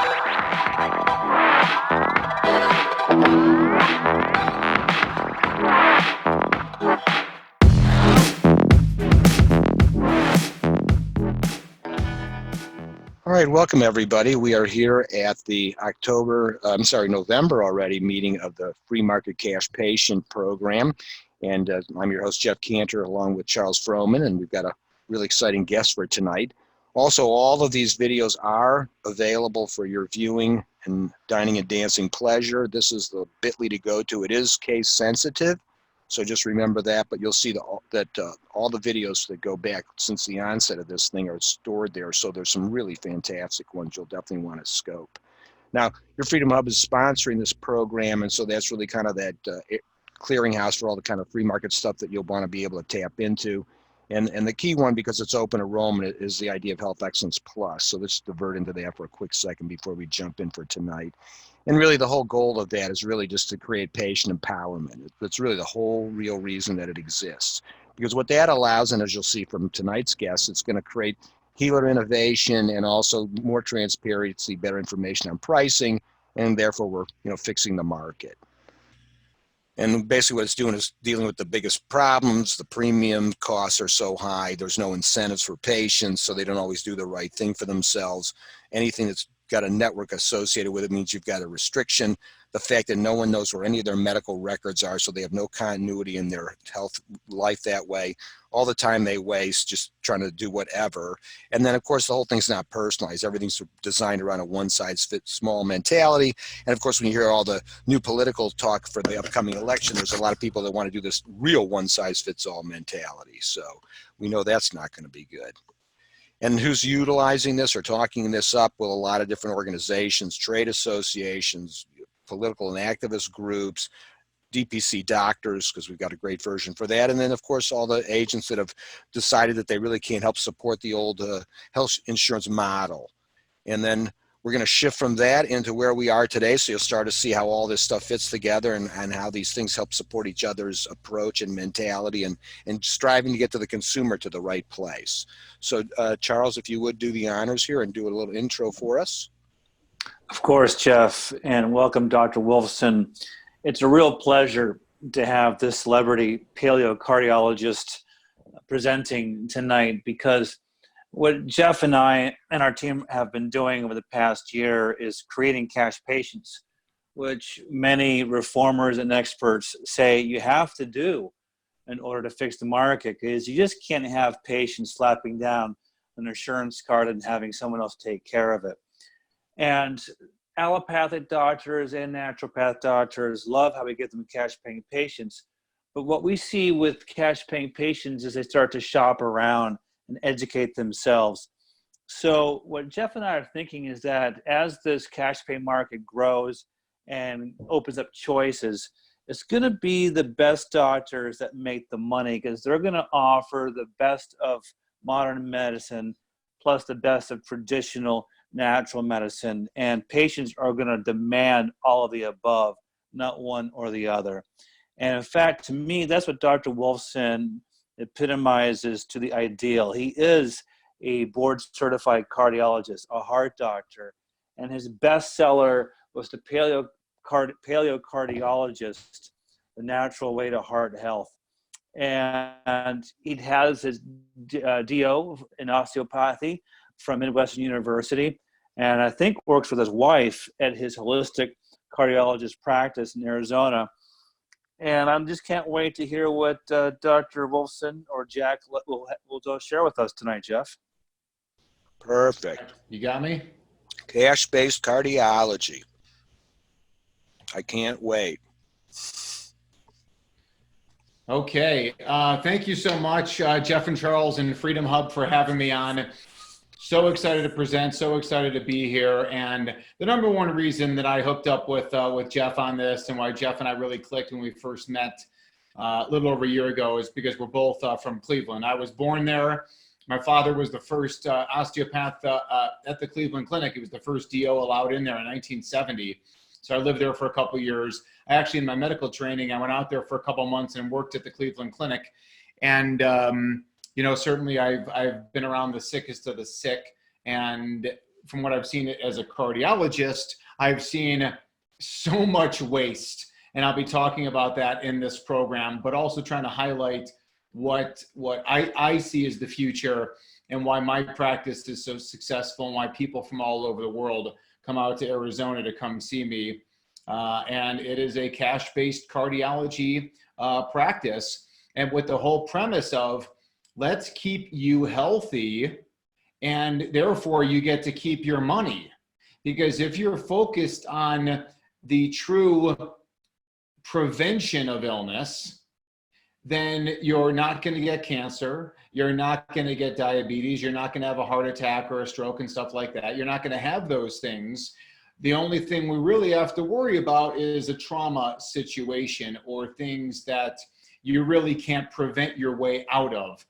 All right, welcome everybody. We are here at the November already meeting of the Free Market Cash Patient Program. And I'm your host, Jeff Cantor, along with Charles Frohman, and we've got a really exciting guest for tonight. Also, all of these videos are available for your viewing and dining and dancing pleasure. This is the bit.ly to go to. It is case sensitive, so just remember that, but you'll see that all the videos that go back since the onset of this thing are stored there, so there's some really fantastic ones you'll definitely want to scope. Now, your Freedom Hub is sponsoring this program, and so that's really kind of that clearinghouse for all the kind of free market stuff that you'll want to be able to tap into. And the key one, because it's open enrollment, is the idea of Health Excellence Plus. So let's divert into that for a quick second before we jump in for tonight. And really the whole goal of that is really just to create patient empowerment. It's really the whole real reason that it exists. Because what that allows, and as you'll see from tonight's guests, it's going to create healer innovation and also more transparency, better information on pricing, and therefore we're fixing the market. And basically what it's doing is dealing with the biggest problems. The premium costs are so high, there's no incentives for patients, so they don't always do the right thing for themselves. Anything that's got a network associated with it means you've got a restriction. The fact that no one knows where any of their medical records are, so they have no continuity in their health life that way. All the time they waste just trying to do whatever. And then, of course, the whole thing's not personalized. Everything's designed around a one-size-fits-small mentality. And, of course, when you hear all the new political talk for the upcoming election, there's a lot of people that want to do this real one-size-fits-all mentality. So we know that's not going to be good. And who's utilizing this or talking this up? Well, a lot of different organizations, trade associations, political and activist groups, DPC doctors, because we've got a great version for that. And then, of course, all the agents that have decided that they really can't help support the old health insurance model. And then we're going to shift from that into where we are today. So you'll start to see how all this stuff fits together and how these things help support each other's approach and mentality and striving to get to the consumer to the right place. So Charles, if you would do the honors here and do a little intro for us. Of course, Jeff, and welcome, Dr. Wolfson. It's a real pleasure to have this celebrity paleo cardiologist presenting tonight, because what Jeff and I and our team have been doing over the past year is creating cash patients, which many reformers and experts say you have to do in order to fix the market, because you just can't have patients slapping down an insurance card and having someone else take care of it. And allopathic doctors and naturopath doctors love how we get them cash paying patients. But what we see with cash paying patients is they start to shop around and educate themselves. So what Jeff and I are thinking is that as this cash pay market grows and opens up choices, it's going to be the best doctors that make the money, because they're going to offer the best of modern medicine plus the best of traditional natural medicine, and patients are going to demand all of the above, not one or the other. And in fact, to me, that's what Dr. Wolfson epitomizes to the ideal. He is a board certified cardiologist, a heart doctor, and his bestseller was the Paleo Cardiologist, The Natural Way to Heart Health. And he has his DO in osteopathy from Midwestern University, and I think works with his wife at his holistic cardiologist practice in Arizona. And I just can't wait to hear what Dr. Wolfson or Jack will share with us tonight, Jeff. Perfect. You got me? Cash-based cardiology. I can't wait. Okay. Thank you so much, Jeff and Charles and Freedom Hub, for having me on. So excited to present, so excited to be here. And the number one reason that I hooked up with Jeff on this, and why Jeff and I really clicked when we first met a little over a year ago, is because we're both from Cleveland. I was born there. My father was the first osteopath at the Cleveland Clinic. He was the first DO allowed in there in 1970. So I lived there for a couple of years. Actually, in my medical training, I went out there for a couple of months and worked at the Cleveland Clinic. And certainly I've been around the sickest of the sick, and from what I've seen as a cardiologist, I've seen so much waste. And I'll be talking about that in this program, but also trying to highlight what I see as the future and why my practice is so successful and why people from all over the world come out to Arizona to come see me. And it is a cash-based cardiology practice. And with the whole premise of, let's keep you healthy, and therefore you get to keep your money. Because if you're focused on the true prevention of illness, then you're not going to get cancer, you're not going to get diabetes, you're not going to have a heart attack or a stroke and stuff like that. You're not going to have those things. The only thing we really have to worry about is a trauma situation or things that you really can't prevent your way out of,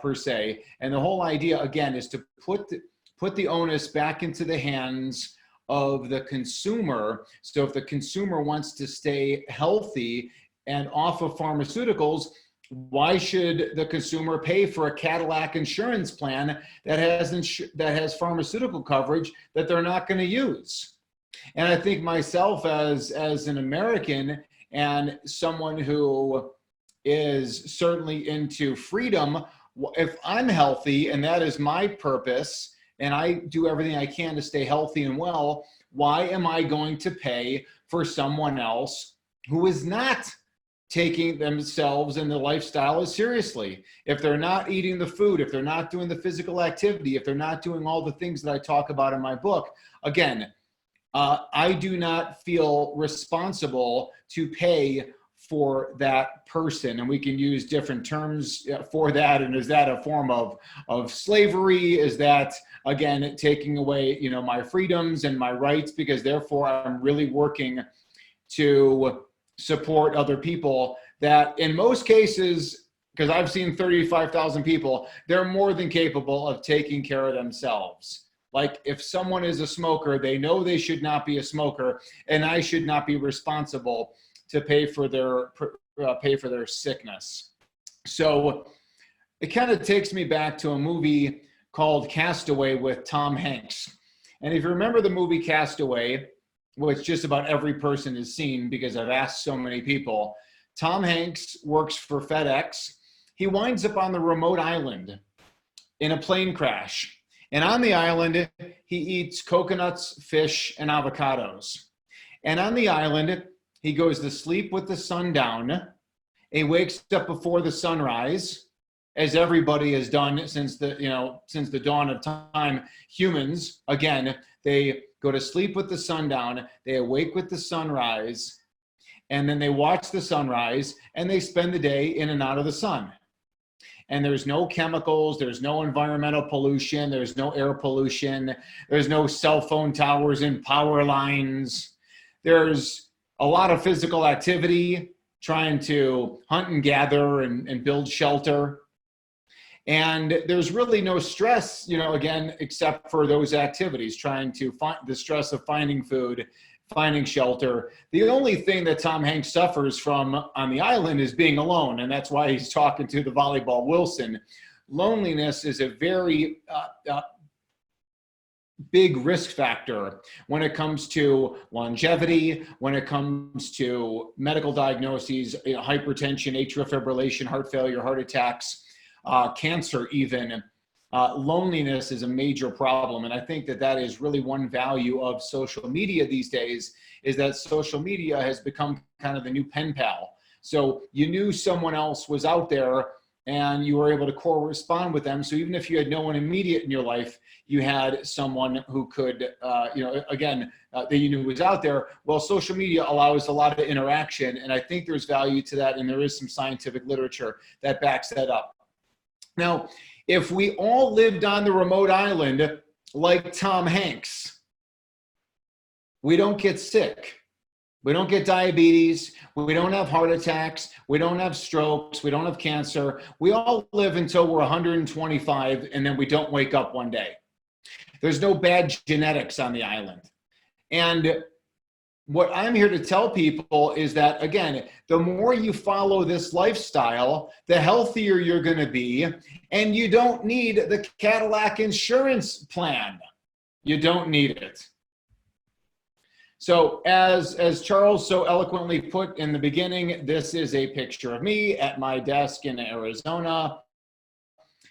per se. And the whole idea, again, is to put the onus back into the hands of the consumer. So if the consumer wants to stay healthy and off of pharmaceuticals, why should the consumer pay for a Cadillac insurance plan that has pharmaceutical coverage that they're not going to use? And I think myself as an American and someone who is certainly into freedom, if I'm healthy and that is my purpose, and I do everything I can to stay healthy and well, why am I going to pay for someone else who is not taking themselves and the lifestyle as seriously? If they're not eating the food, if they're not doing the physical activity, if they're not doing all the things that I talk about in my book, again, I do not feel responsible to pay for that person. And we can use different terms for that. And is that a form of slavery? Is that, again, taking away, my freedoms and my rights, because therefore I'm really working to support other people that in most cases, because I've seen 35,000 people, they're more than capable of taking care of themselves. Like if someone is a smoker, they know they should not be a smoker, and I should not be responsible to pay for their sickness. So it kind of takes me back to a movie called Castaway with Tom Hanks. And if you remember the movie Castaway, which just about every person has seen because I've asked so many people, Tom Hanks works for FedEx. He winds up on the remote island in a plane crash. And on the island, he eats coconuts, fish, and avocados. And on the island, he goes to sleep with the sun down. He wakes up before the sunrise, as everybody has done since the dawn of time. Humans, again, they go to sleep with the sun down, they awake with the sunrise, and then they watch the sunrise, and they spend the day in and out of the sun. And there's no chemicals, there's no environmental pollution, there's no air pollution, there's no cell phone towers and power lines. There's a lot of physical activity, trying to hunt and gather and build shelter. And there's really no stress, again, except for those activities, trying to find the stress of finding food, finding shelter. The only thing that Tom Hanks suffers from on the island is being alone. And that's why he's talking to the volleyball Wolfson. Loneliness is a very big risk factor when it comes to longevity, when it comes to medical diagnoses, hypertension, atrial fibrillation, heart failure, heart attacks, cancer even. Loneliness is a major problem. And I think that is really one value of social media these days, is that social media has become kind of the new pen pal. So you knew someone else was out there and you were able to correspond with them. So even if you had no one immediate in your life, you had someone who could, that you knew was out there. Well, social media allows a lot of interaction. And I think there's value to that. And there is some scientific literature that backs that up. Now, if we all lived on the remote island like Tom Hanks, we don't get sick. We don't get diabetes. We don't have heart attacks. We don't have strokes. We don't have cancer. We all live until we're 125, and then we don't wake up one day. There's no bad genetics on the island. And what I'm here to tell people is that, again, the more you follow this lifestyle, the healthier you're going to be, and you don't need the Cadillac insurance plan. You don't need it. So as Charles so eloquently put in the beginning, this is a picture of me at my desk in Arizona.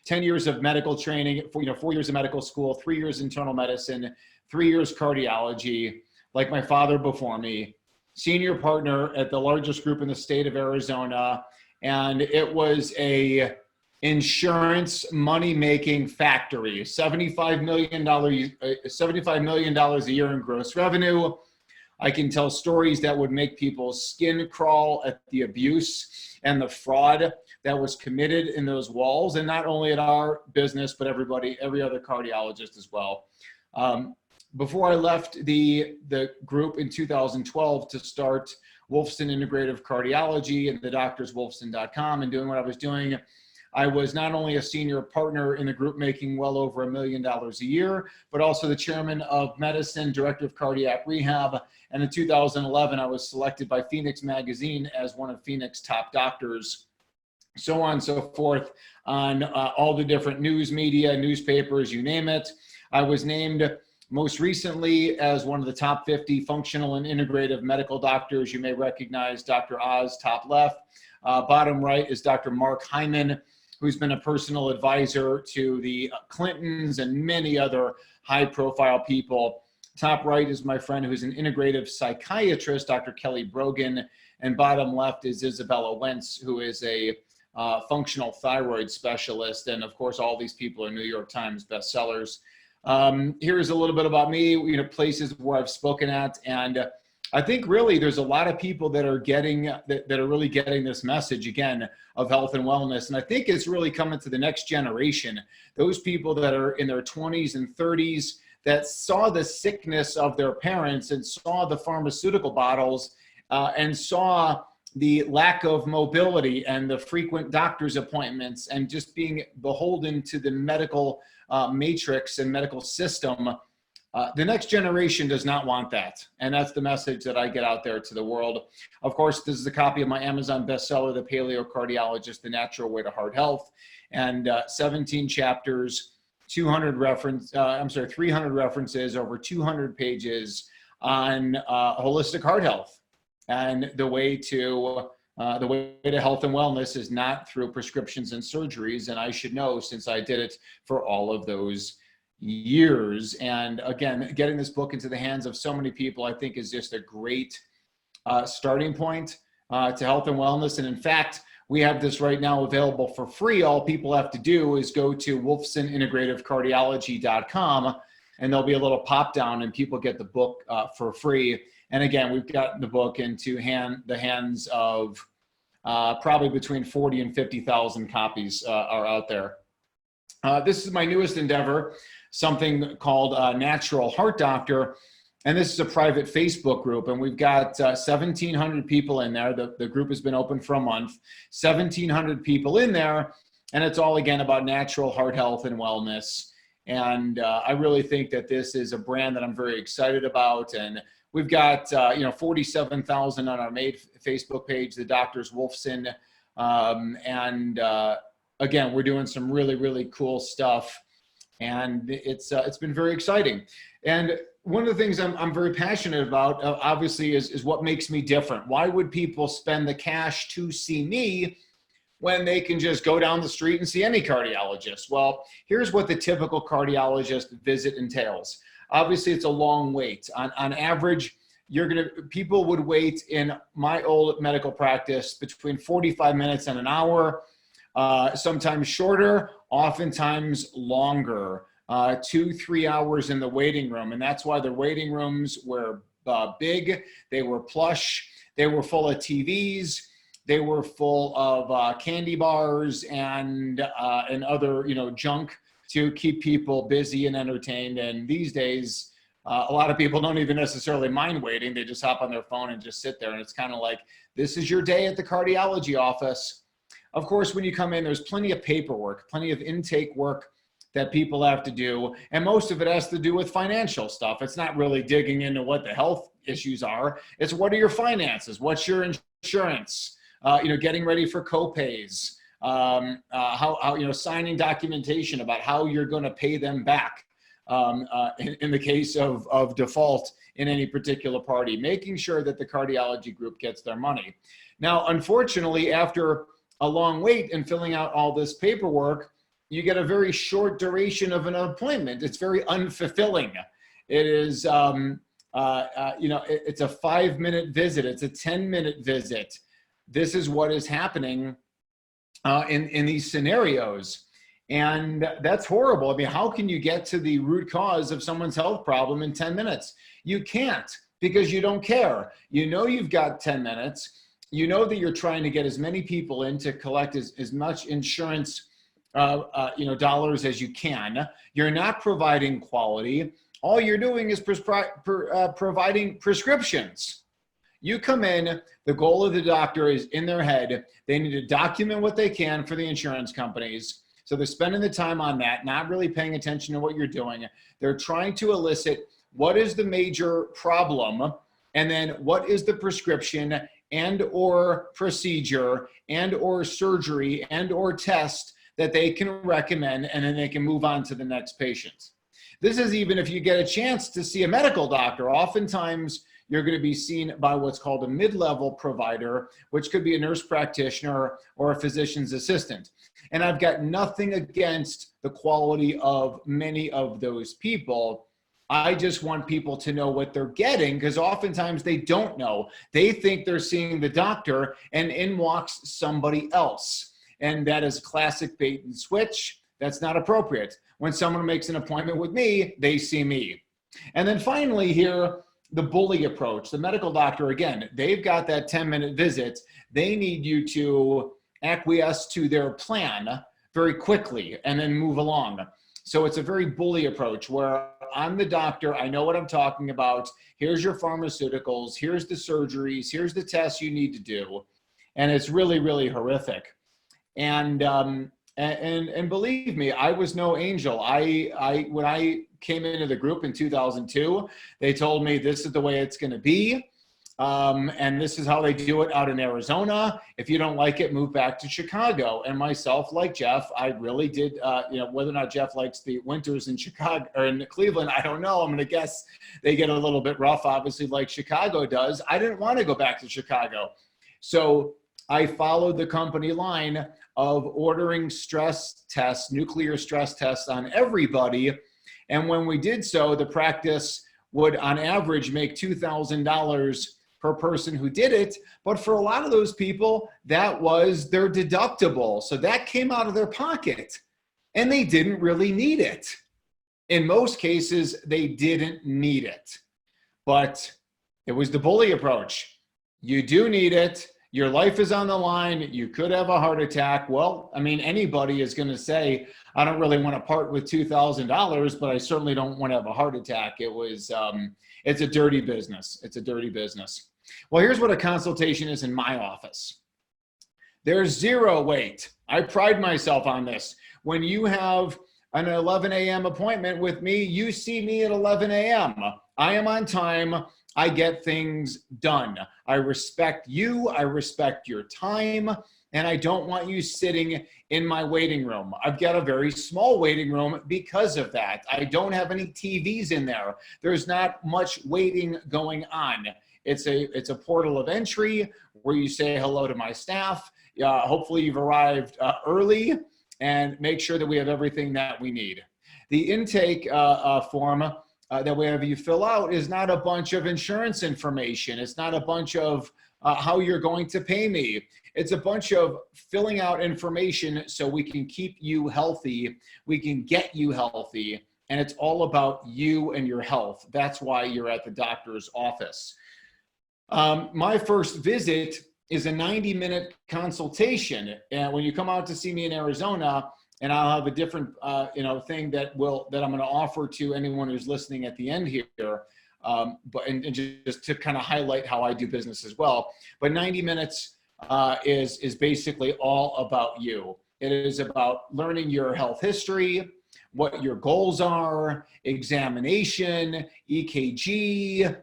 10 years of medical training, 4 years of medical school, 3 years internal medicine, 3 years cardiology, like my father before me, senior partner at the largest group in the state of Arizona. And it was a insurance money-making factory, $75 million a year in gross revenue. I can tell stories that would make people's skin crawl at the abuse and the fraud that was committed in those walls, and not only at our business, but every other cardiologist as well. Before I left the group in 2012 to start Wolfson Integrative Cardiology and the doctorswolfson.com and doing what I was doing, I was not only a senior partner in the group making well over $1 million a year, but also the chairman of medicine, director of cardiac rehab. And in 2011, I was selected by Phoenix Magazine as one of Phoenix top doctors, so on and so forth, on all the different news media, newspapers, you name it. I was named most recently as one of the top 50 functional and integrative medical doctors. You may recognize Dr. Oz, top left. Bottom right is Dr. Mark Hyman, who's been a personal advisor to the Clintons and many other high-profile people. Top right is my friend who's an integrative psychiatrist, Dr. Kelly Brogan. And bottom left is Isabella Wentz, who is a functional thyroid specialist. And of course, all these people are New York Times bestsellers. Here's a little bit about me, places where I've spoken at. And I think really there's a lot of people that are really getting this message again of health and wellness. And I think it's really coming to the next generation, those people that are in their 20s and 30s that saw the sickness of their parents and saw the pharmaceutical bottles and saw the lack of mobility and the frequent doctor's appointments and just being beholden to the medical matrix and medical system. The next generation does not want that. And that's the message that I get out there to the world. Of course, this is a copy of my Amazon bestseller, The Paleo Cardiologist, The Natural Way to Heart Health, and 17 chapters, 300 references, over 200 pages on holistic heart health. And the way to health and wellness is not through prescriptions and surgeries. And I should know, since I did it for all of those years. And again, getting this book into the hands of so many people, I think is just a great starting point to health and wellness. And in fact, we have this right now available for free. All people have to do is go to wolfsonintegrativecardiology.com, and there'll be a little pop down and people get the book for free. And again, we've got the book into the hands of probably between 40 and 50,000 copies are out there. This is my newest endeavor, something called Natural Heart Doctor. And this is a private Facebook group. And we've got 1,700 people in there. The group has been open for a month, 1,700 people in there. And it's all, again, about natural heart health and wellness. And I really think that this is a brand that I'm very excited about. And we've got 47,000 on our main Facebook page, the Doctors Wolfson. Again, we're doing some really, really cool stuff. And it's been very exciting. And one of the things I'm very passionate about, obviously, is what makes me different. Why would people spend the cash to see me when they can just go down the street and see any cardiologist? Well, here's what the typical cardiologist visit entails. Obviously, it's a long wait. On average, people would wait in my old medical practice between 45 minutes and an hour, sometimes shorter, oftentimes longer. 2-3 hours in the waiting room. And that's why the waiting rooms were big, they were plush, they were full of TVs, they were full of candy bars and other junk to keep people busy and entertained. And these days, a lot of people don't even necessarily mind waiting. They just hop on their phone and just sit there. And it's kind of like, this is your day at the cardiology office. Of course, when you come in, there's plenty of paperwork, plenty of intake work that people have to do. And most of it has to do with financial stuff. It's not really digging into what the health issues are. It's what are your finances? What's your insurance? Getting ready for co-pays, how signing documentation about how you're going to pay them back in the case of default in any particular party, making sure that the cardiology group gets their money. Now, unfortunately, after a long wait and filling out all this paperwork, you get a very short duration of an appointment. It's very unfulfilling. It is, it's a 5-minute visit. It's a 10-minute visit. This is what is happening in these scenarios. And that's horrible. I mean, how can you get to the root cause of someone's health problem in 10 minutes? You can't, because you don't care. You know you've got 10 minutes. You know that you're trying to get as many people in to collect as much insurance dollars as you can. You're not providing quality. All you're doing is providing prescriptions. You come in, the goal of the doctor is in their head. They need to document what they can for the insurance companies. So they're spending the time on that, not really paying attention to what you're doing. They're trying to elicit what is the major problem, and then what is the prescription and or procedure and or surgery and or test that they can recommend, and then they can move on to the next patient. This is even if you get a chance to see a medical doctor. Oftentimes, you're going to be seen by what's called a mid-level provider, which could be a nurse practitioner or a physician's assistant. And I've got nothing against the quality of many of those people. I just want people to know what they're getting, because oftentimes they don't know. They think they're seeing the doctor, and in walks somebody else. And that is classic bait and switch. That's not appropriate. When someone makes an appointment with me, they see me. And then finally here, the bully approach. The medical doctor, again, they've got that 10-minute visit. They need you to acquiesce to their plan very quickly and then move along. So it's a very bully approach where I'm the doctor. I know what I'm talking about. Here's your pharmaceuticals. Here's the surgeries. Here's the tests you need to do. And it's really, really horrific. And believe me, I was no angel. When I came into the group in 2002, they told me this is the way it's going to be. And this is how they do it out in Arizona. If you don't like it, move back to Chicago. And myself, like Jeff, I really did, whether or not Jeff likes the winters in Chicago or in Cleveland, I don't know. I'm going to guess they get a little bit rough, obviously, like Chicago does. I didn't want to go back to Chicago. So I followed the company line of ordering stress tests, nuclear stress tests on everybody. And when we did so, the practice would on average make $2,000 per person who did it. But for a lot of those people, that was their deductible. So that came out of their pocket, and they didn't really need it. In most cases, they didn't need it. But it was the bully approach. You do need it. Your life is on the line. You could have a heart attack. Well, I mean, anybody is going to say, I don't really want to part with $2,000, but I certainly don't want to have a heart attack. It's a dirty business. It's a dirty business. Well, here's what a consultation is in my office. There's zero wait. I pride myself on this. When you have an 11 a.m. appointment with me, you see me at 11 a.m. I am on time. I get things done. I respect you. I respect your time. And I don't want you sitting in my waiting room. I've got a very small waiting room because of that. I don't have any TVs in there. There's not much waiting going on. It's a portal of entry where you say hello to my staff. Hopefully you've arrived early, and make sure that we have everything that we need. The intake form that we have you fill out is not a bunch of insurance information. It's not a bunch of how you're going to pay me. It's a bunch of filling out information so we can keep you healthy, we can get you healthy, and it's all about you and your health. That's why you're at the doctor's office. My first visit is a 90-minute consultation, and when you come out to see me in Arizona, and I'll have a different thing that I'm going to offer to anyone who's listening at the end here, but just to kind of highlight how I do business as well. But 90 minutes is basically all about you. It is about learning your health history, what your goals are, examination, EKG,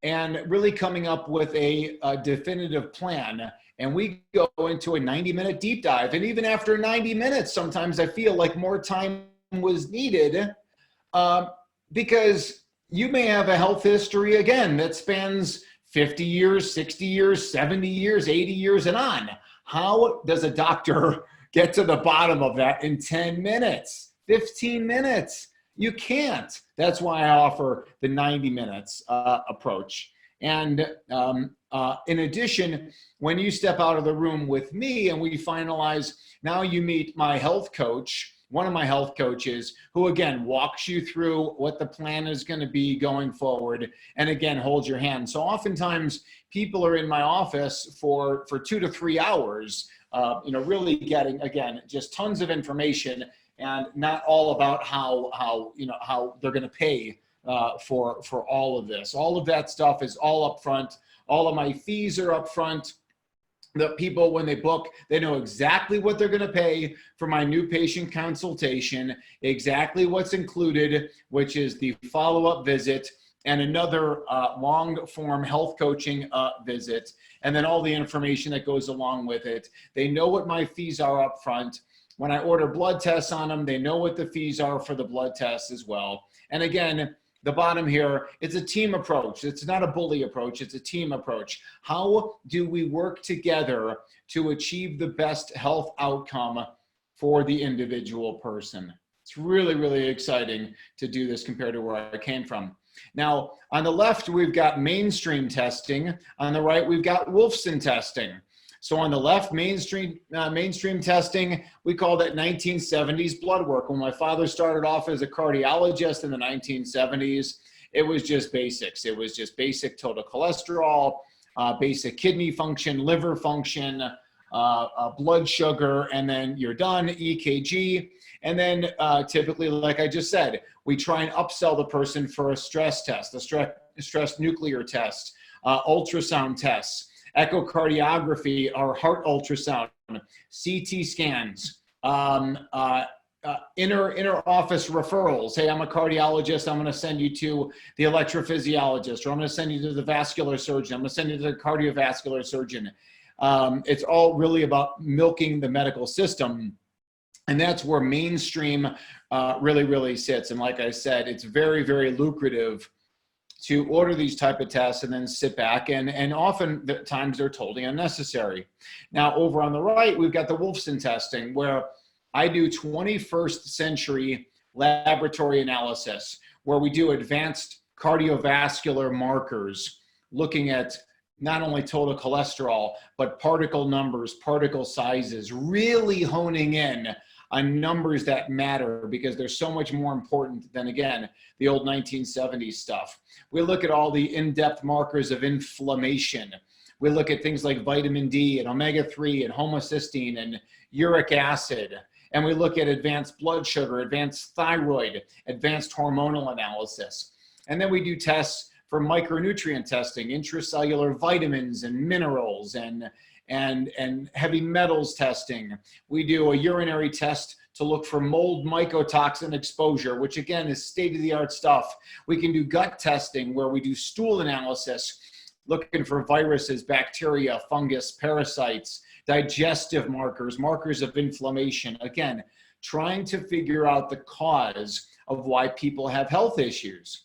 and really coming up with a definitive plan. And we go into a 90-minute deep dive. And even after 90 minutes, sometimes I feel like more time was needed Because you may have a health history, again, that spans 50 years, 60 years, 70 years, 80 years, and on. How does a doctor get to the bottom of that in 10 minutes, 15 minutes? You can't. That's why I offer the 90 minutes approach. And in addition, when you step out of the room with me and we finalize, now you meet my health coach, one of my health coaches, who again walks you through what the plan is going to be going forward, and again holds your hand. So oftentimes people are in my office for 2 to 3 hours, really getting, again, just tons of information, and not all about how they're going to pay for all of this. All of that stuff is all up front. All of my fees are up front. The people, when they book, they know exactly what they're going to pay for my new patient consultation, exactly what's included, which is the follow-up visit and another long-form health coaching visit, and then all the information that goes along with it. They know what my fees are up front. When I order blood tests on them, they know what the fees are for the blood tests as well. And again, the bottom here, it's a team approach. It's not a bully approach, it's a team approach. How do we work together to achieve the best health outcome for the individual person? It's really, really exciting to do this compared to where I came from. Now, on the left, we've got mainstream testing. On the right, we've got Wolfson testing. So on the left, mainstream testing, we call that 1970s blood work. When my father started off as a cardiologist in the 1970s, it was just basics. It was just basic total cholesterol, basic kidney function, liver function, blood sugar, and then you're done, EKG. And then typically, like I just said, we try and upsell the person for a stress test, a stress nuclear test, ultrasound tests, echocardiography or heart ultrasound, CT scans, inner office referrals. Hey, I'm a cardiologist. I'm going to send you to the electrophysiologist, or I'm going to send you to the vascular surgeon. I'm going to send you to the cardiovascular surgeon. It's all really about milking the medical system. And that's where mainstream really, really sits. And like I said, it's very, very lucrative to order these type of tests and then sit back, and often the times they're totally unnecessary. Now, over on the right, we've got the Wolfson testing, where I do 21st century laboratory analysis, where we do advanced cardiovascular markers, looking at not only total cholesterol, but particle numbers, particle sizes, really honing in on numbers that matter, because they're so much more important than, again, the old 1970s stuff. We look at all the in-depth markers of inflammation. We look at things like vitamin D and omega-3 and homocysteine and uric acid. And we look at advanced blood sugar, advanced thyroid, advanced hormonal analysis. And then we do tests for micronutrient testing, intracellular vitamins and minerals, and heavy metals testing. We do a urinary test to look for mold mycotoxin exposure, which again is state-of-the-art stuff. We can do gut testing, where we do stool analysis, looking for viruses, bacteria, fungus, parasites, digestive markers, markers of inflammation. Again, trying to figure out the cause of why people have health issues.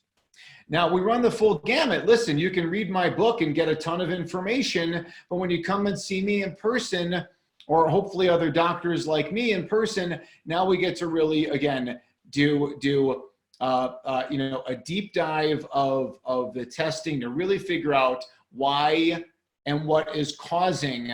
Now, we run the full gamut. Listen, you can read my book and get a ton of information, but when you come and see me in person, or hopefully other doctors like me in person, now we get to really, again, do a deep dive of the testing to really figure out why and what is causing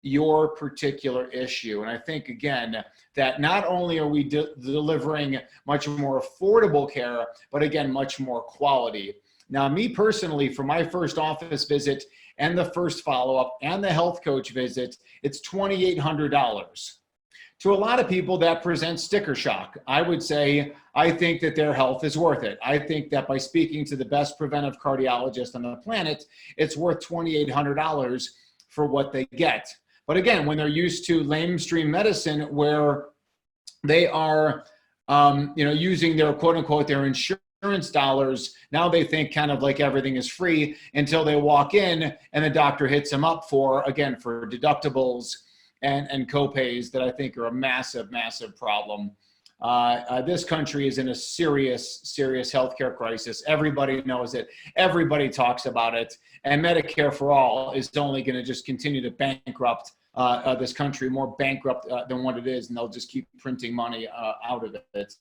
your particular issue. And I think, again, that not only are we delivering much more affordable care, but again, much more quality. Now, me personally, for my first office visit and the first follow-up and the health coach visit, it's $2,800. To a lot of people, that presents sticker shock. I would say, I think that their health is worth it. I think that by speaking to the best preventive cardiologist on the planet, it's worth $2,800 for what they get. But again, when they're used to mainstream medicine, where they are, using their quote unquote, their insurance dollars, now they think kind of like everything is free until they walk in and the doctor hits them up for deductibles and copays that I think are a massive, massive problem This country is in a serious healthcare crisis. Everybody knows it. Everybody talks about it. And Medicare for All is only going to just continue to bankrupt this country, more bankrupt than what it is, and they'll just keep printing money out of it.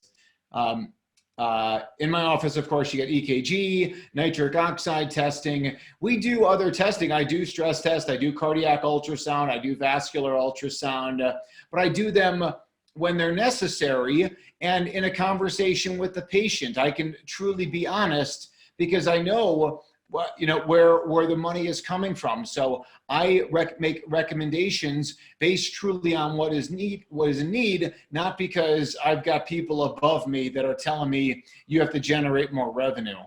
In my office, of course, you get EKG, nitric oxide testing. We do other testing. I do stress test. I do cardiac ultrasound. I do vascular ultrasound. But I do them when they're necessary and in a conversation with the patient. I can truly be honest because I know where the money is coming from. So I make recommendations based truly on what is in need, not because I've got people above me that are telling me you have to generate more revenue.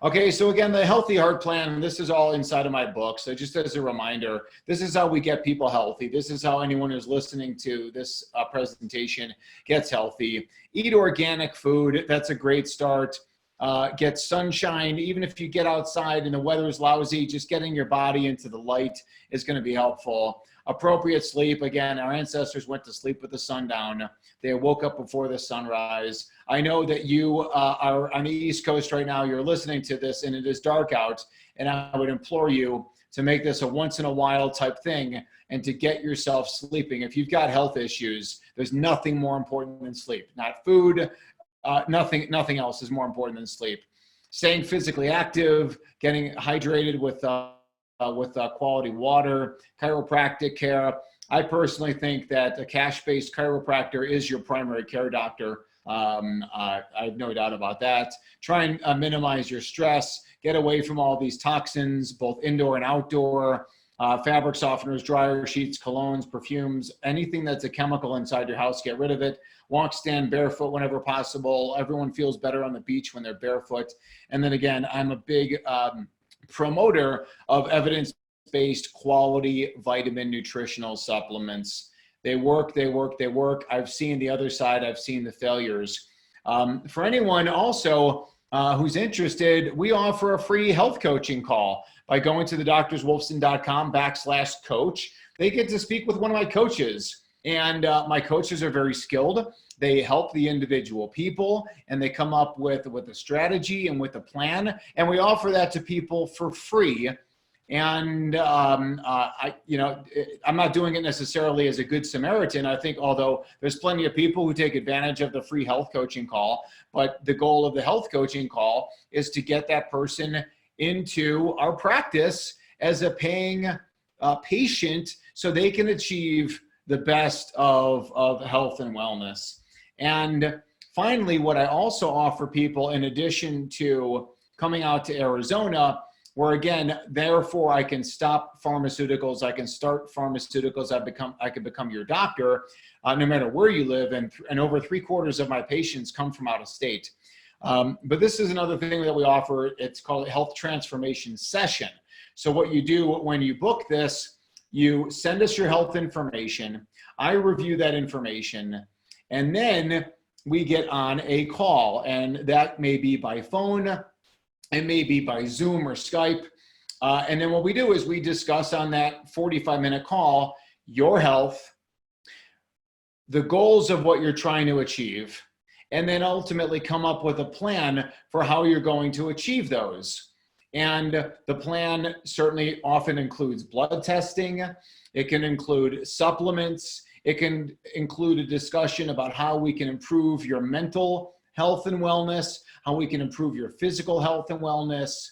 Okay, so again, the Healthy Heart Plan, this is all inside of my book. So just as a reminder, this is how we get people healthy. This is how anyone who's listening to this presentation gets healthy. Eat organic food, that's a great start. Get sunshine. Even if you get outside and the weather is lousy, just getting your body into the light is going to be helpful. Appropriate sleep. Again, our ancestors went to sleep with the sun down. They woke up before the sunrise. I know that you are on the East Coast right now. You're listening to this and it is dark out. And I would implore you to make this a once in a while type thing and to get yourself sleeping. If you've got health issues, there's nothing more important than sleep. Not food, nothing else is more important than sleep. Staying physically active, getting hydrated with quality water, chiropractic care. I personally think that a cash-based chiropractor is your primary care doctor. I have no doubt about that. Try and minimize your stress. Get away from all these toxins, both indoor and outdoor. Fabric softeners, dryer sheets, colognes, perfumes, anything that's a chemical inside your house, get rid of it. Walk, stand barefoot whenever possible. Everyone feels better on the beach when they're barefoot. And then again, I'm a big promoter of evidence-based quality vitamin nutritional supplements. They work. I've seen the other side. I've seen the failures. For anyone also who's interested, we offer a free health coaching call by going to thedoctorswolfson.com/coach. They get to speak with one of my coaches. And my coaches are very skilled. They help the individual people and they come up with a strategy and with a plan. And we offer that to people for free. And I'm not doing it necessarily as a good Samaritan. I think although there's plenty of people who take advantage of the free health coaching call, but the goal of the health coaching call is to get that person into our practice as a paying patient so they can achieve the best of health and wellness. And finally, what I also offer people, in addition to coming out to Arizona, where again, therefore I can stop pharmaceuticals, I can start pharmaceuticals, I can become your doctor, no matter where you live, and over 3/4 of my patients come from out of state. But this is another thing that we offer. It's called a health transformation session. So what you do when you book this, you send us your health information, I review that information, and then we get on a call, and that may be by phone, it may be by Zoom or Skype, and then what we do is we discuss on that 45-minute call your health, the goals of what you're trying to achieve, and then ultimately come up with a plan for how you're going to achieve those. And the plan certainly often includes blood testing. It can include supplements. It can include a discussion about how we can improve your mental health and wellness, how we can improve your physical health and wellness,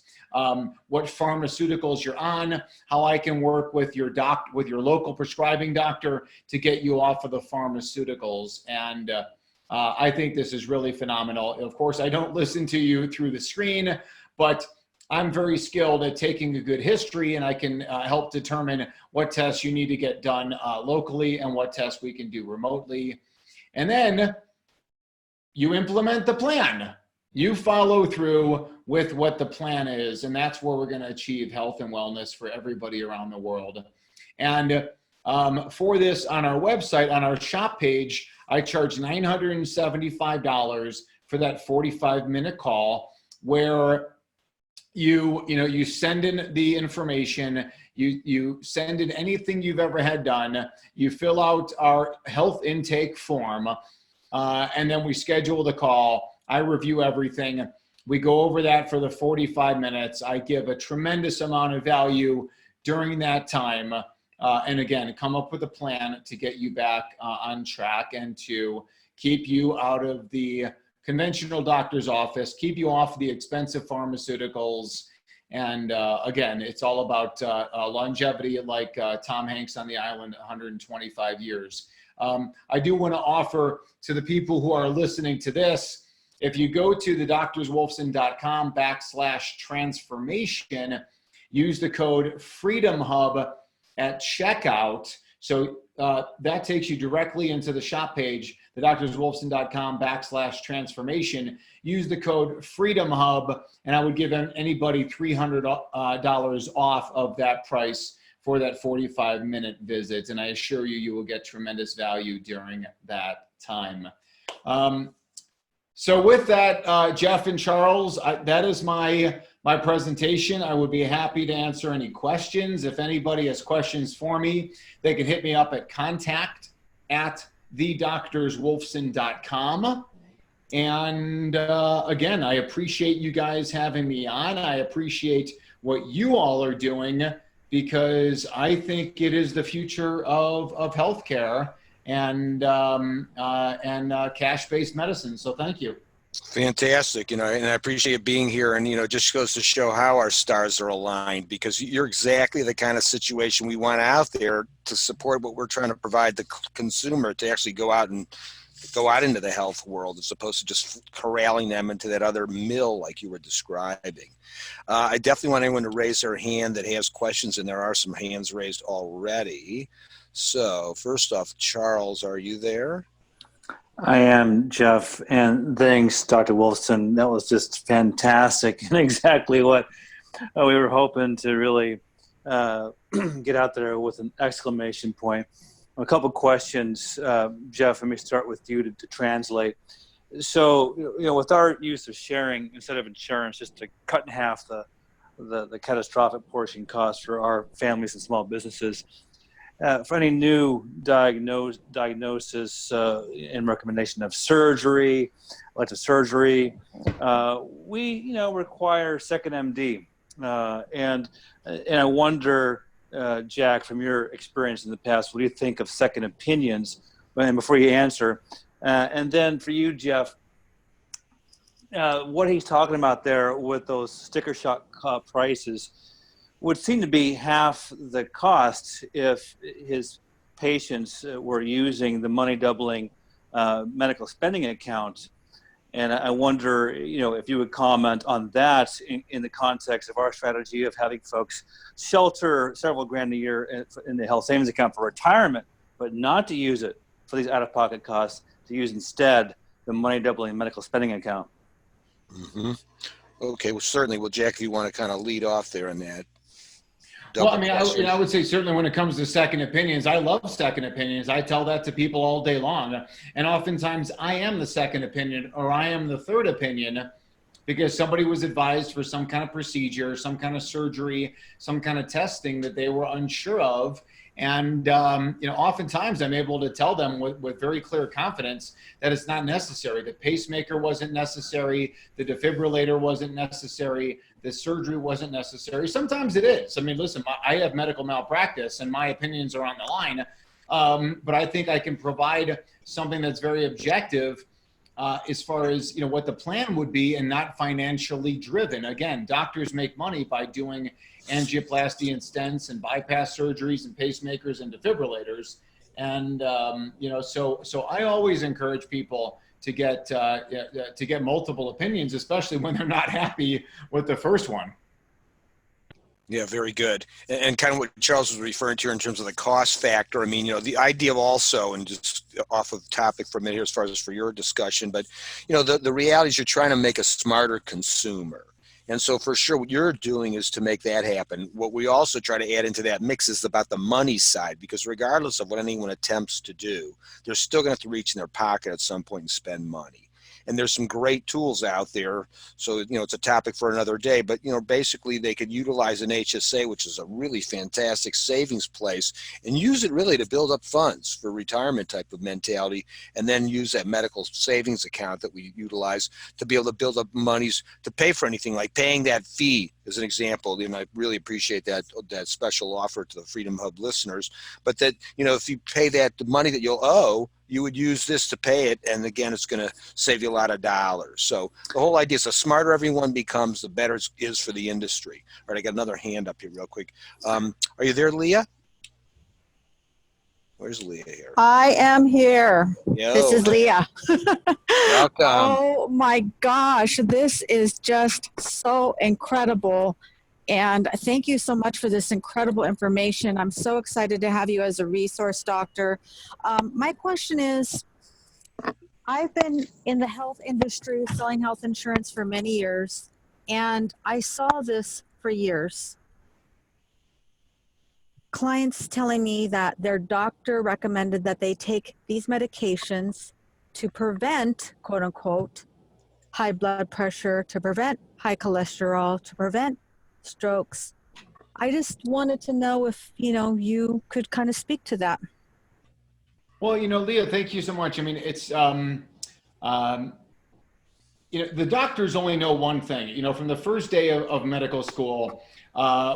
what pharmaceuticals you're on, how I can work with your local prescribing doctor to get you off of the pharmaceuticals. And I think this is really phenomenal. Of course, I don't listen to you through the screen, but I'm very skilled at taking a good history, and I can help determine what tests you need to get done locally and what tests we can do remotely. And then you implement the plan. You follow through with what the plan is, and that's where we're going to achieve health and wellness for everybody around the world. And for this, on our website, on our shop page, I charge $975 for that 45-minute call, where you send in the information, you send in anything you've ever had done, you fill out our health intake form, and then we schedule the call. I review everything. We go over that for the 45 minutes. I give a tremendous amount of value during that time. And again, come up with a plan to get you back on track and to keep you out of the conventional doctor's office, keep you off the expensive pharmaceuticals. And again, it's all about longevity, like Tom Hanks on the island, 125 years. I do want to offer to the people who are listening to this, if you go to the doctorswolfson.com/transformation, use the code FreedomHub at checkout. So that takes you directly into the shop page, the doctorswolfson.com/transformation. Use the code FreedomHub, and I would give anybody $300 off of that price for that 45-minute visit. And I assure you, you will get tremendous value during that time. So with that, Jeff and Charles, that is my presentation. I would be happy to answer any questions. If anybody has questions for me, they can hit me up at contact@thedoctorswolfson.com. And again, I appreciate you guys having me on. I appreciate what you all are doing, because I think it is the future of healthcare and cash-based medicine. So thank you. Fantastic, and I appreciate being here, and it just goes to show how our stars are aligned, because you're exactly the kind of situation we want out there to support what we're trying to provide the consumer, to actually go out into the health world, as opposed to just corralling them into that other mill like you were describing. I definitely want anyone to raise their hand that has questions, and there are some hands raised already. So first off, Charles, are you there? I am, Jeff, and thanks, Dr. Wolfson. That was just fantastic, and exactly what we were hoping to really get out there with an exclamation point. A couple questions, Jeff. Let me start with you to translate. So, with our use of sharing instead of insurance, just to cut in half the catastrophic portion cost for our families and small businesses. For any new diagnosis and recommendation of surgery, elective surgery, we require second MD, and I wonder, Jack, from your experience in the past, what do you think of second opinions? And before you answer, and then for you, Jeff, what he's talking about there with those sticker shock prices would seem to be half the cost if his patients were using the money doubling medical spending account. And I wonder, if you would comment on that in the context of our strategy of having folks shelter several grand a year in the health savings account for retirement, but not to use it for these out-of-pocket costs, to use instead the money doubling medical spending account. Mm-hmm. Okay, well, certainly. Well, Jack, if you want to kind of lead off there on that. Well, I mean, I would say certainly when it comes to second opinions, I love second opinions. I tell that to people all day long. And oftentimes I am the second opinion, or I am the third opinion, because somebody was advised for some kind of procedure, some kind of surgery, some kind of testing that they were unsure of. And, oftentimes I'm able to tell them with very clear confidence that it's not necessary. The pacemaker wasn't necessary. The defibrillator wasn't necessary. The surgery wasn't necessary. Sometimes it is. I mean, listen, I have medical malpractice and my opinions are on the line. But I think I can provide something that's very objective as far as, what the plan would be, and not financially driven. Again, doctors make money by doing angioplasty and stents and bypass surgeries and pacemakers and defibrillators. And, so I always encourage people to get multiple opinions, especially when they're not happy with the first one. Yeah, very good. And kind of what Charles was referring to in terms of the cost factor. I mean, the idea also, and just off of topic for a minute here as far as for your discussion, but, the reality is you're trying to make a smarter consumer. And so for sure, what you're doing is to make that happen. What we also try to add into that mix is about the money side, because regardless of what anyone attempts to do, they're still going to have to reach in their pocket at some point and spend money. and there's some great tools out there. So, it's a topic for another day, but, basically they could utilize an HSA, which is a really fantastic savings place, and use it really to build up funds for retirement type of mentality, and then use that medical savings account that we utilize to be able to build up monies to pay for anything, like paying that fee as an example. I really appreciate that special offer to the Freedom Hub listeners, but that, if you pay that, the money that you'll owe, you would use this to pay it. And again, it's going to save you a lot of dollars. So the whole idea is the smarter everyone becomes, the better it is for the industry. All right, I got another hand up here real quick. Are you there, Leah? Where's Leah here? I am here. Yo. This is Leah. Welcome. Oh my gosh, this is just so incredible. And thank you so much for this incredible information. I'm so excited to have you as a resource doctor. My question is, I've been in the health industry selling health insurance for many years, and I saw this for years. Clients telling me that their doctor recommended that they take these medications to prevent, quote unquote, high blood pressure, to prevent high cholesterol, to prevent strokes. I just wanted to know if, you could kind of speak to that. Well, Leah, thank you so much. I mean, it's, the doctors only know one thing. From the first day of medical school,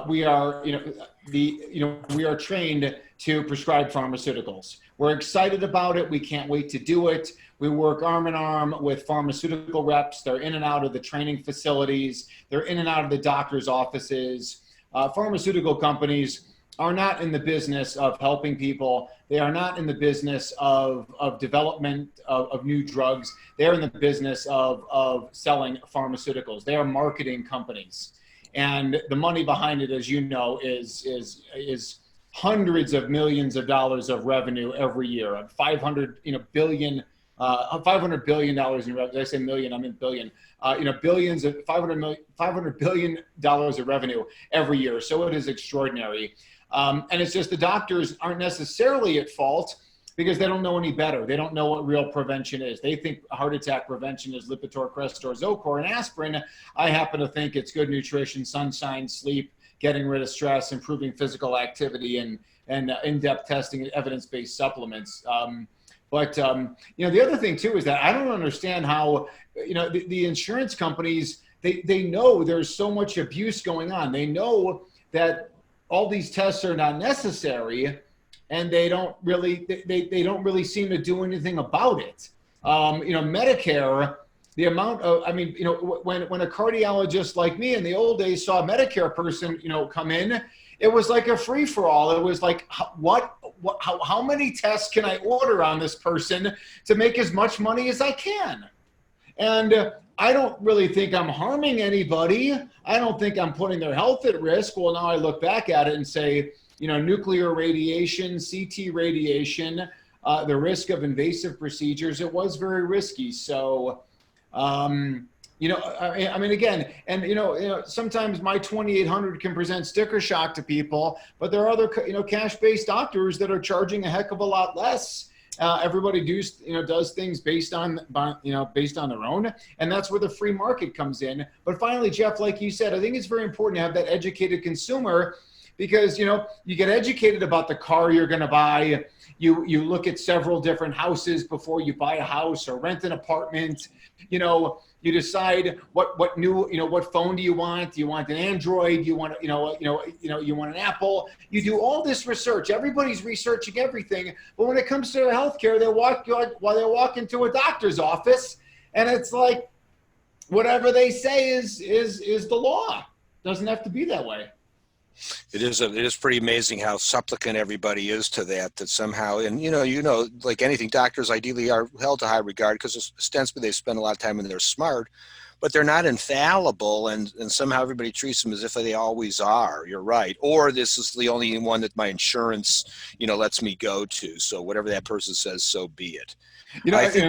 we are, we are trained to prescribe pharmaceuticals. We're excited about it. We can't wait to do it. We work arm in arm with pharmaceutical reps. They're in and out of the training facilities. They're in and out of the doctor's offices. Pharmaceutical companies are not in the business of helping people. They are not in the business of development of new drugs. They're in the business of selling pharmaceuticals. They are marketing companies. And the money behind it, as you know, is hundreds of millions of dollars of revenue every year. $500 billion in revenue. Did I say million? I meant billion. Billions of $500 billion of revenue every year. So it is extraordinary. And it's just the doctors aren't necessarily at fault because they don't know any better. They don't know what real prevention is. They think heart attack prevention is Lipitor, Crestor, Zocor, and aspirin. I happen to think it's good nutrition, sunshine, sleep, getting rid of stress, improving physical activity, and in-depth testing and evidence-based supplements. But the other thing too is that I don't understand how, the insurance companies, they know there's so much abuse going on. They know that all these tests are not necessary, and they don't really seem to do anything about it. Medicare, the amount of, when a cardiologist like me in the old days saw a Medicare person, come in, it was like a free for all. It was like, how many tests can I order on this person to make as much money as I can? And I don't really think I'm harming anybody. I don't think I'm putting their health at risk. Well, now I look back at it and say, nuclear radiation, CT radiation, the risk of invasive procedures, it was very risky. So, again, and sometimes my 2,800 can present sticker shock to people, but there are other, cash-based doctors that are charging a heck of a lot less. Everybody does things based on their own, and that's where the free market comes in. But finally, Jeff, like you said, I think it's very important to have that educated consumer, because you get educated about the car you're going to buy. You look at several different houses before you buy a house or rent an apartment. You decide what phone do you want? Do you want an Android? You want you want an Apple? You do all this research. Everybody's researching everything, but when it comes to healthcare, they walk into a doctor's office, and it's like whatever they say is the law. Doesn't have to be that way. It is pretty amazing how supplicant everybody is to that somehow, and like anything, doctors ideally are held to high regard because ostensibly they spend a lot of time and they're smart, but they're not infallible, and somehow everybody treats them as if they always are. You're right. Or this is the only one that my insurance, lets me go to. So whatever that person says, so be it.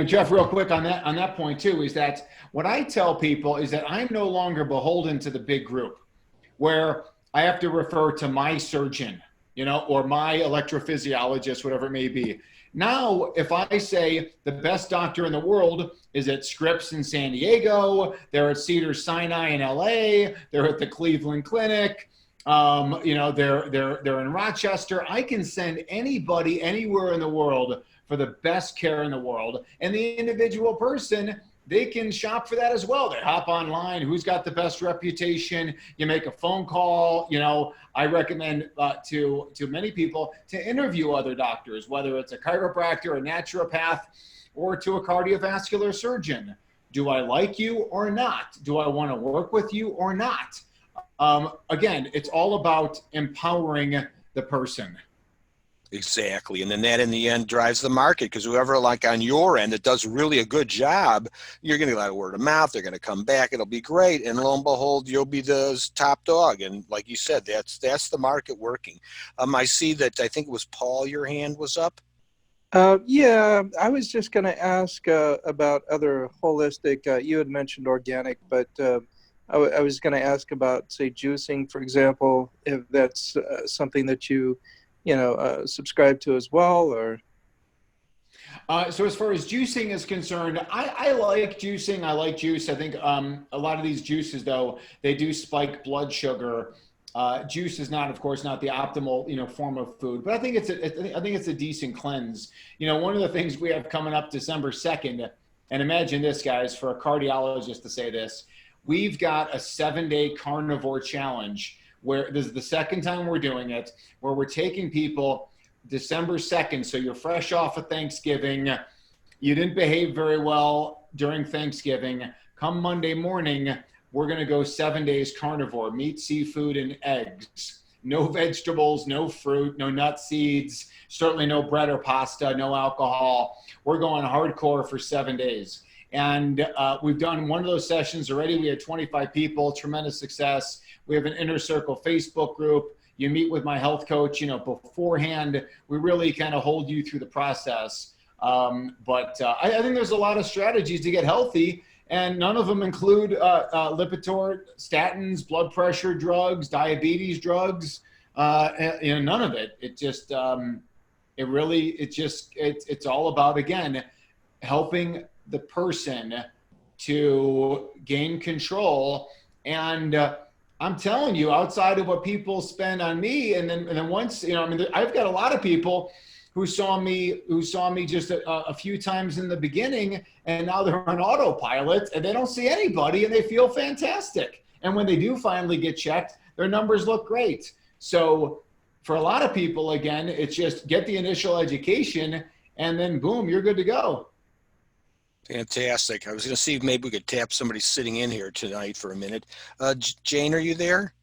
Jeff, real quick on that point too, is that what I tell people is that I'm no longer beholden to the big group where I have to refer to my surgeon, or my electrophysiologist, whatever it may be. Now, if I say the best doctor in the world is at Scripps in San Diego, they're at Cedars-Sinai in LA, they're at the Cleveland Clinic, they're in Rochester, I can send anybody anywhere in the world for the best care in the world. And the individual person, they can shop for that as well. They hop online, who's got the best reputation, you make a phone call. I recommend to many people to interview other doctors, whether it's a chiropractor, a naturopath, or to a cardiovascular surgeon. Do I like you or not? Do I want to work with you or not? Again, it's all about empowering the person. Exactly. And then that in the end drives the market, because whoever like on your end that does really a good job, you're going to get a lot of word of mouth. They're going to come back. It'll be great. And lo and behold, you'll be the top dog. And like you said, that's the market working. I see that, I think it was Paul, your hand was up. Yeah, I was just going to ask about other holistic, you had mentioned organic, but I was going to ask about, say, juicing, for example, if that's something that you subscribe to as well, or? So as far as juicing is concerned, I like juicing. I like juice. I think a lot of these juices, though, they do spike blood sugar. Juice is not, of course, not the optimal, form of food, but I think it's a decent cleanse. One of the things we have coming up December 2nd, and imagine this, guys, for a cardiologist to say this, we've got a 7-day carnivore challenge where this is the second time we're doing it, where we're taking people December 2nd. So you're fresh off of Thanksgiving. You didn't behave very well during Thanksgiving. Come Monday morning, we're going to go 7 days carnivore, meat, seafood, and eggs. No vegetables, no fruit, no nut seeds, certainly no bread or pasta, no alcohol. We're going hardcore for 7 days. And we've done one of those sessions already. We had 25 people, tremendous success. We have an Inner Circle Facebook group. You meet with my health coach, beforehand. We really kind of hold you through the process. But I think there's a lot of strategies to get healthy, and none of them include Lipitor, statins, blood pressure drugs, diabetes drugs, none of it. It just, it's all about, again, helping the person to gain control. And I'm telling you, outside of what people spend on me, and then once, I've got a lot of people who saw me just a few times in the beginning, and now they're on autopilot and they don't see anybody and they feel fantastic. And when they do finally get checked, their numbers look great. So for a lot of people, again, it's just get the initial education and then boom, you're good to go. Fantastic. I was going to see if maybe we could tap somebody sitting in here tonight for a minute. Jane, are you there?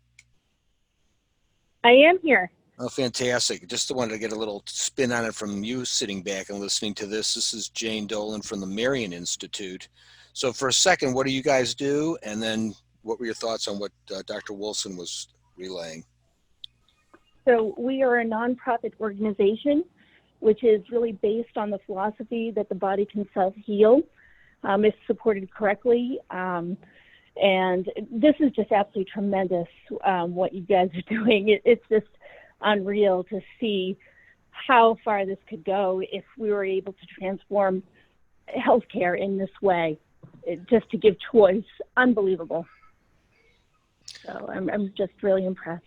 I am here. Oh, fantastic. Just wanted to get a little spin on it from you sitting back and listening to this. This is Jane Dolan from the Marion Institute. So for a second, what do you guys do? And then what were your thoughts on what Dr. Wolfson was relaying? So we are a nonprofit organization, which is really based on the philosophy that the body can self-heal if supported correctly. And this is just absolutely tremendous, what you guys are doing. It's just unreal to see how far this could go if we were able to transform healthcare in this way, just to give choice. Unbelievable. So I'm just really impressed.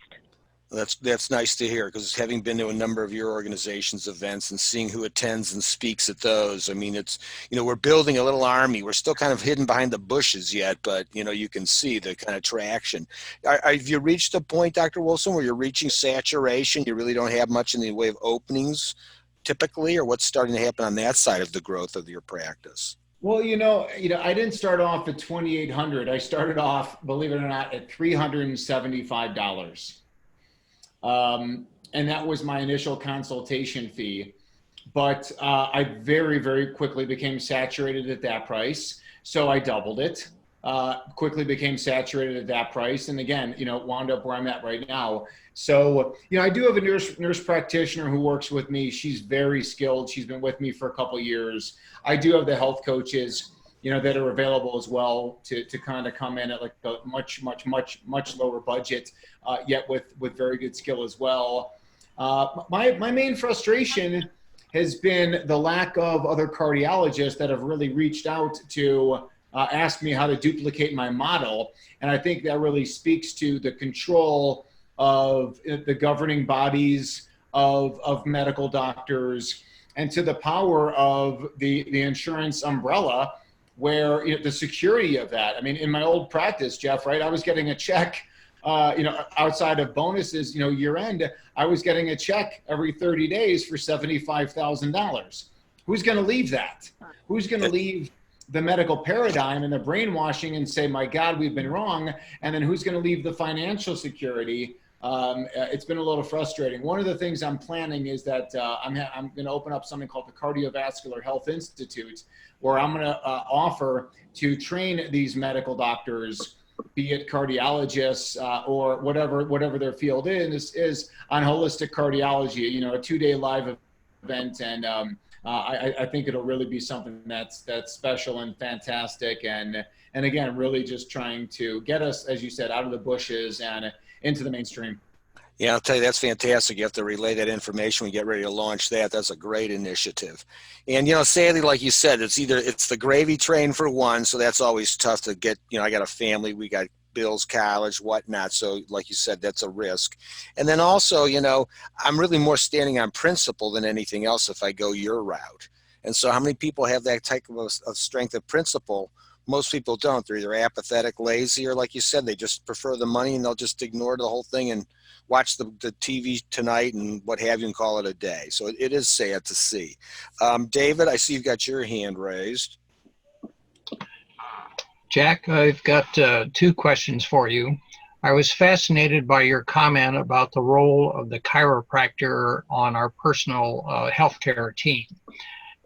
That's nice to hear, because having been to a number of your organization's events and seeing who attends and speaks at those, I mean, it's, we're building a little army. We're still kind of hidden behind the bushes yet, but, you can see the kind of traction. Have you reached a point, Dr. Wolfson, where you're reaching saturation? You really don't have much in the way of openings typically, or what's starting to happen on that side of the growth of your practice? Well, I didn't start off at $2,800. I started off, believe it or not, at $375. And that was my initial consultation fee. But I very, very quickly became saturated at that price. So I doubled it, quickly became saturated at that price. And again, wound up where I'm at right now. So, I do have a nurse practitioner who works with me. She's very skilled. She's been with me for a couple of years. I do have the health coaches, that are available as well to kind of come in at like a much lower budget, yet with very good skill as well. My main frustration has been the lack of other cardiologists that have really reached out to ask me how to duplicate my model. And I think that really speaks to the control of the governing bodies of medical doctors, and to the power of the insurance umbrella, where the security of that. I mean, in my old practice, Jeff, right, I was getting a check, outside of bonuses, year end, I was getting a check every 30 days for $75,000. Who's going to leave that? Who's going to leave the medical paradigm and the brainwashing and say, my God, we've been wrong? And then who's going to leave the financial security? It's been a little frustrating. One of the things I'm planning is that I'm going to open up something called the Cardiovascular Health Institute, where I'm going to offer to train these medical doctors, be it cardiologists or whatever their field is on holistic cardiology. A 2-day live event, and I think it'll really be something that's special and fantastic, and again, really just trying to get us, as you said, out of the bushes and into the mainstream. Yeah, I'll tell you, that's fantastic. You have to relay that information when we get ready to launch that. That's a great initiative. And, sadly, like you said, it's the gravy train for one. So that's always tough to get, I got a family, we got bills, college, whatnot. So like you said, that's a risk. And then also, I'm really more standing on principle than anything else if I go your route. And so how many people have that type of strength of principle? Most people don't. They're either apathetic, lazy, or like you said, they just prefer the money and they'll just ignore the whole thing and watch the TV tonight and what have you and call it a day. So it is sad to see. David, I see you've got your hand raised. Jack, I've got 2 questions for you. I was fascinated by your comment about the role of the chiropractor on our personal healthcare team,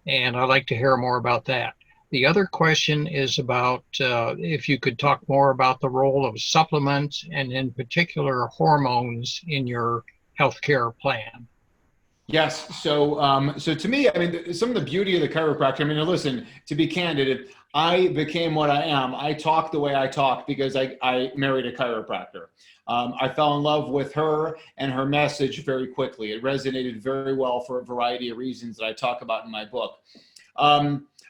and I'd like to hear more about that. The other question is about if you could talk more about the role of supplements and in particular hormones in your healthcare plan. Yes. So to me, I mean, some of the beauty of the chiropractor, I mean, listen, to be candid, I became what I am. I talk the way I talk because I married a chiropractor. I fell in love with her and her message very quickly. It resonated very well for a variety of reasons that I talk about in my book.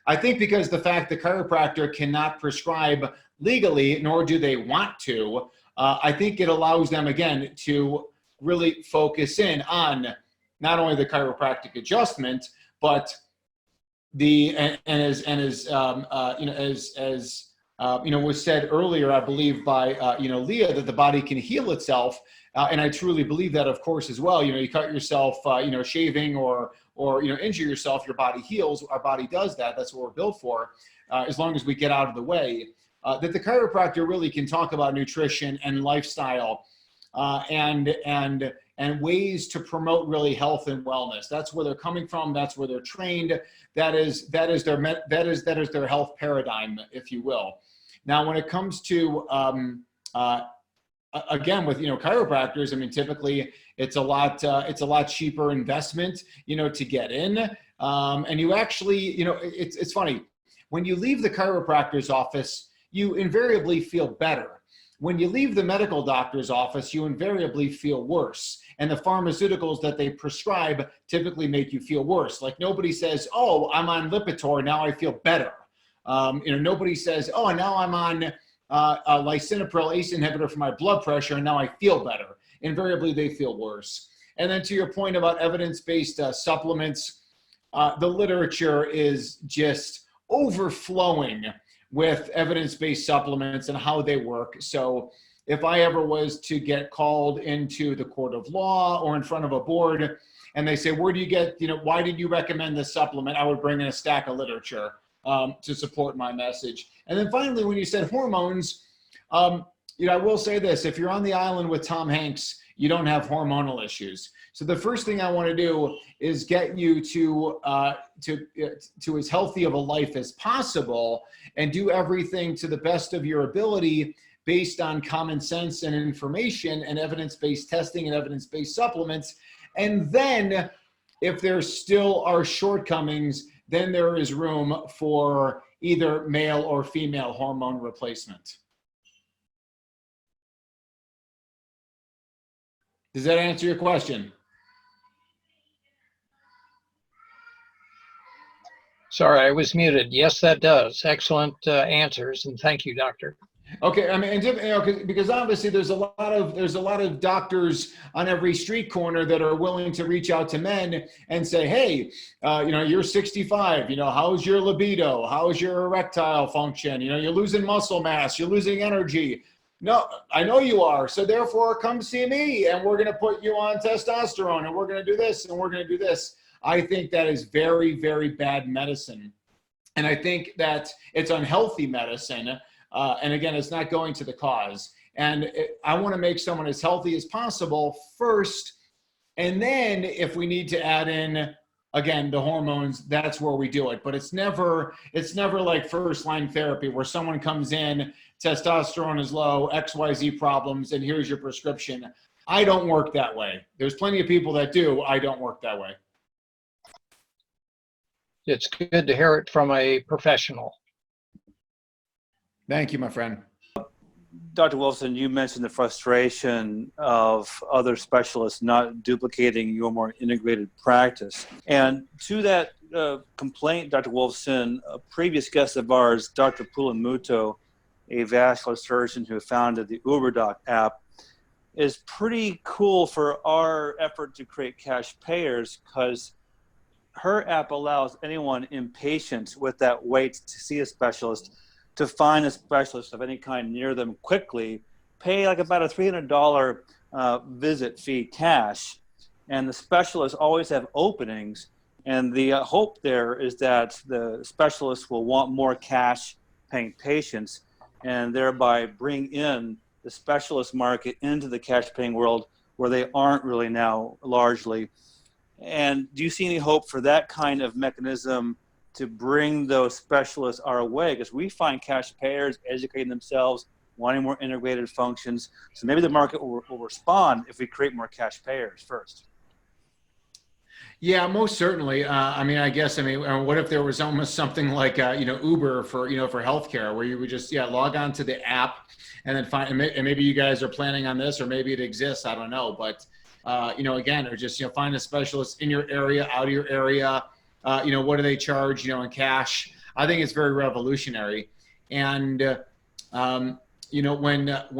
I think because the fact the chiropractor cannot prescribe legally, nor do they want to, I think it allows them, again, to really focus in on not only the chiropractic adjustment, but as was said earlier, I believe by Leah, that the body can heal itself, and I truly believe that, of course, as well. You cut yourself, shaving or injure yourself, your body heals. Our body does that. That's what we're built for, as long as we get out of the way. That the chiropractor really can talk about nutrition and lifestyle, and ways to promote really health and wellness. That's where they're coming from. That's where they're trained. That is their health paradigm, if you will. Now, when it comes to again, with chiropractors, I mean, typically it's a lot cheaper investment, to get in. And you actually, it's funny, when you leave the chiropractor's office, you invariably feel better. When you leave the medical doctor's office, you invariably feel worse. And the pharmaceuticals that they prescribe typically make you feel worse. Like, nobody says, oh, I'm on Lipitor, now I feel better. Nobody says, oh, now I'm on a lisinopril ACE inhibitor for my blood pressure, and now I feel better. Invariably, they feel worse. And then to your point about evidence-based supplements, the literature is just overflowing with evidence-based supplements and how they work. So if I ever was to get called into the court of law or in front of a board and they say, where do you get, why did you recommend this supplement? I would bring in a stack of literature to support my message. And then finally, when you said hormones, I will say this: if you're on the island with Tom Hanks, you don't have hormonal issues. So the first thing I want to do is get you to as healthy of a life as possible, and do everything to the best of your ability based on common sense and information and evidence-based testing and evidence-based supplements. And then if there still are shortcomings, then there is room for either male or female hormone replacement. Does that answer your question? Sorry, I was muted. Yes, that does. Excellent answers, and thank you, doctor. Okay, I mean, and you know, because obviously there's a lot of doctors on every street corner that are willing to reach out to men and say, hey, you know, you're 65. You know, how's your libido? How's your erectile function? You know, you're losing muscle mass. You're losing energy. No, I know you are. So therefore, come see me, and we're going to put you on testosterone, and we're going to do this, and we're going to do this. I think that is very, very bad medicine, and I think that it's unhealthy medicine. And again, it's not going to the cause. And I want to make someone as healthy as possible first. And then if we need to add in, again, the hormones, that's where we do it. But it's never like first line therapy where someone comes in, testosterone is low, XYZ problems, and here's your prescription. I don't work that way. There's plenty of people that do. I don't work that way. It's good to hear it from a professional. Thank you, my friend. Dr. Wolfson, you mentioned the frustration of other specialists not duplicating your more integrated practice. And to that complaint, Dr. Wolfson, a previous guest of ours, Dr. Pulamuto, a vascular surgeon who founded the UberDoc app, is pretty cool for our effort to create cash payers, because her app allows anyone impatient with that wait to see a specialist to find a specialist of any kind near them quickly, pay like about a $300 visit fee cash. And the specialists always have openings. And the hope there is that the specialists will want more cash paying patients and thereby bring in the specialist market into the cash paying world where they aren't really now largely. And do you see any hope for that kind of mechanism to bring those specialists our way? Because we find cash payers educating themselves, wanting more integrated functions. So maybe the market will respond if we create more cash payers first. Yeah, most certainly. I mean, what if there was almost something like, you know, Uber for healthcare, where you would just, log on to the app and then find, and maybe you guys are planning on this, or maybe it exists, I don't know. But, you know, again, or just, find a specialist in your area, out of your area. You know, what do they charge, in cash? I think it's very revolutionary. And, you know, when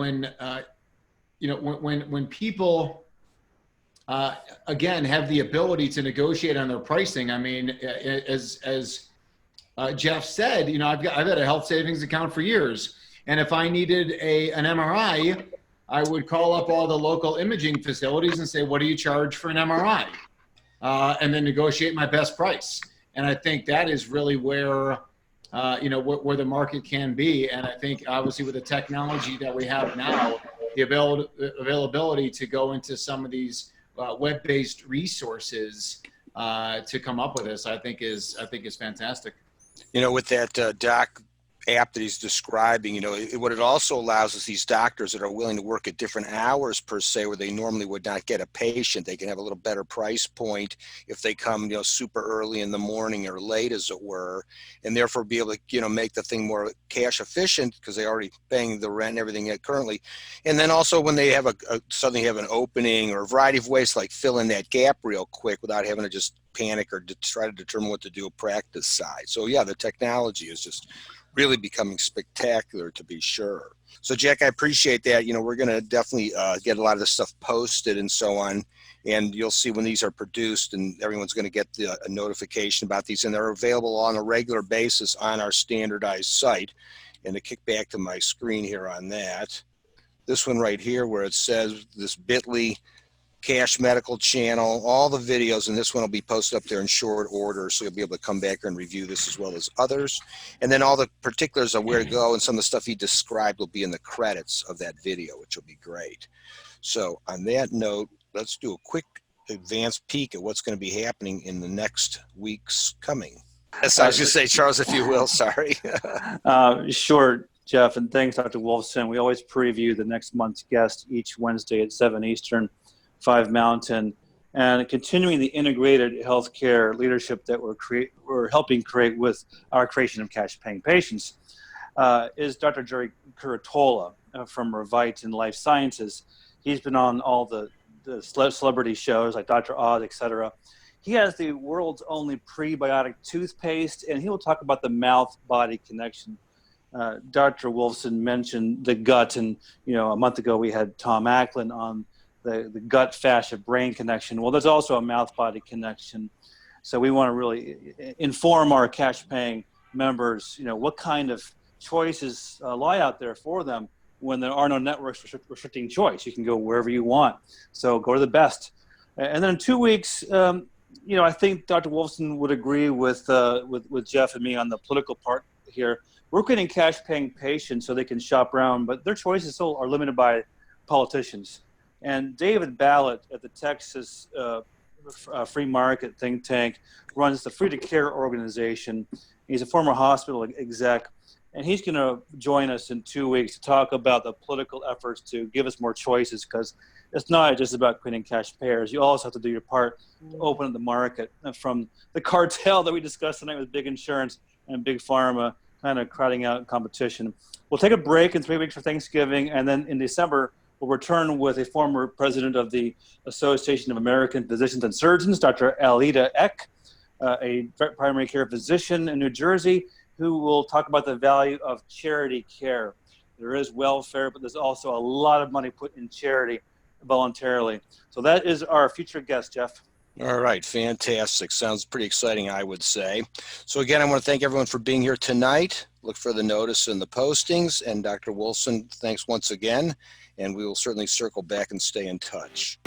people, again, have the ability to negotiate on their pricing, I mean, as Jeff said, I've had a health savings account for years. And if I needed an MRI, I would call up all the local imaging facilities and say, what do you charge for an MRI? And then negotiate my best price. And I think that is really where, where the market can be. And I think obviously with the technology that we have now, the availability to go into some of these web-based resources to come up with this, I think is fantastic. With that doc app that he's describing, what it also allows is these doctors that are willing to work at different hours per se, where they normally would not get a patient, they can have a little better price point if they come, super early in the morning or late, as it were, and therefore be able to, make the thing more cash efficient because they're already paying the rent and everything currently. And then also when they have suddenly have an opening or a variety of ways to like fill in that gap real quick without having to just panic or try to determine what to do practice side. So yeah, the technology is just really becoming spectacular, to be sure. So Jack, I appreciate that. We're going to definitely get a lot of this stuff posted and so on. And you'll see when these are produced, and everyone's going to get a notification about these. And they're available on a regular basis on our standardized site. And to kick back to my screen here on that, this one right here where it says this bit.ly Cash Medical channel, all the videos, and this one will be posted up there in short order, so you'll be able to come back and review this as well as others. And then all the particulars of where to go and some of the stuff he described will be in the credits of that video, which will be great. So on that note, let's do a quick advanced peek at what's going to be happening in the next weeks coming. Yes, I was going to say, Charles, if you will, sorry. Sure, Jeff, and thanks, Dr. Wolfson. We always preview the next month's guest each Wednesday at 7 Eastern. 5 Mountain, and continuing the integrated healthcare leadership that we're helping create with our creation of cash-paying patients is Dr. Jerry Curatola from Revite in Life Sciences. He's been on all the celebrity shows like Dr. Oz, etc. He has the world's only prebiotic toothpaste, and he will talk about the mouth-body connection. Dr. Wolfson mentioned the gut, and a month ago we had Tom Acklin on the gut fascia brain connection. Well, there's also a mouth-body connection. So we want to really inform our cash-paying members, what kind of choices lie out there for them when there are no networks restricting choice. You can go wherever you want. So go to the best. And then in 2 weeks, I think Dr. Wolfson would agree with Jeff and me on the political part here. We're creating cash-paying patients so they can shop around, but their choices still are limited by politicians. And David Ballot at the Texas Free Market think tank runs the Free to Care organization. He's a former hospital exec, and he's going to join us in 2 weeks to talk about the political efforts to give us more choices, because it's not just about creating cash payers. You also have to do your part to open up the market from the cartel that we discussed tonight with big insurance and big pharma kind of crowding out competition. We'll take a break in 3 weeks for Thanksgiving, and then in December, we'll return with a former president of the Association of American Physicians and Surgeons, Dr. Alida Eck, a primary care physician in New Jersey, who will talk about the value of charity care. There is welfare, but there's also a lot of money put in charity voluntarily. So that is our future guest, Jeff. All right, fantastic. Sounds pretty exciting, I would say. So again, I want to thank everyone for being here tonight. Look for the notice in the postings. And Dr. Wolfson, thanks once again. And we will certainly circle back and stay in touch.